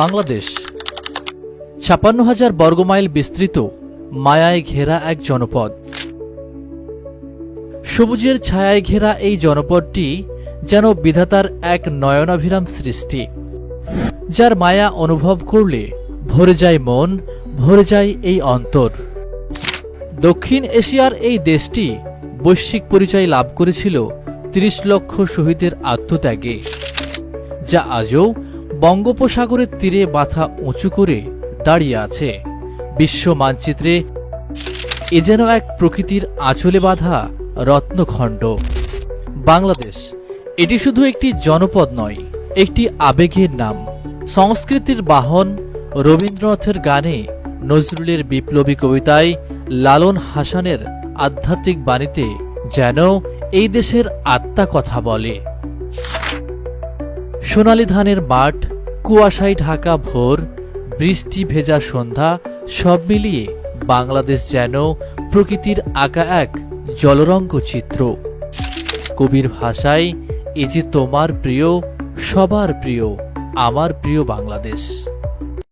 বাংলাদেশ ৫৬,০০০ বর্গমাইল বিস্তৃত, মায়ায় ঘেরা এক জনপদ। সবুজের ছায়ায় ঘেরা এই জনপদটি যেন বিধাতার এক নয়নাভিরাম সৃষ্টি, যার মায়া অনুভব করলে ভরে যায় মন, ভরে যায় এই অন্তর। দক্ষিণ এশিয়ার এই দেশটি বৈশ্বিক পরিচয় লাভ করেছিল ৩০ লক্ষ শহীদের আত্মত্যাগে, যা আজও বঙ্গোপসাগরের তীরে মাথা উঁচু করে দাঁড়িয়ে আছে বিশ্ব মানচিত্রে। এ যেন এক প্রকৃতির আঁচলে বাঁধা রত্নখণ্ড। বাংলাদেশ এটি শুধু একটি জনপদ নয়, একটি আবেগের নাম। সংস্কৃতির বাহন, রবীন্দ্রনাথের গানে, নজরুলের বিপ্লবী কবিতায়, লালন হাসানের আধ্যাত্মিক বাণীতে যেন এই দেশের আত্মা কথা বলে। সোনালী ধানের মাঠ, কুয়াশায় ঢাকা ভোর, বৃষ্টি ভেজা সন্ধ্যা, সব মিলিয়ে বাংলাদেশ যেন প্রকৃতির আঁকা এক জলরঙ্গ চিত্র। কবির ভাষায়, এ যে তোমার প্রিয়, সবার প্রিয়, আমার প্রিয় বাংলাদেশ।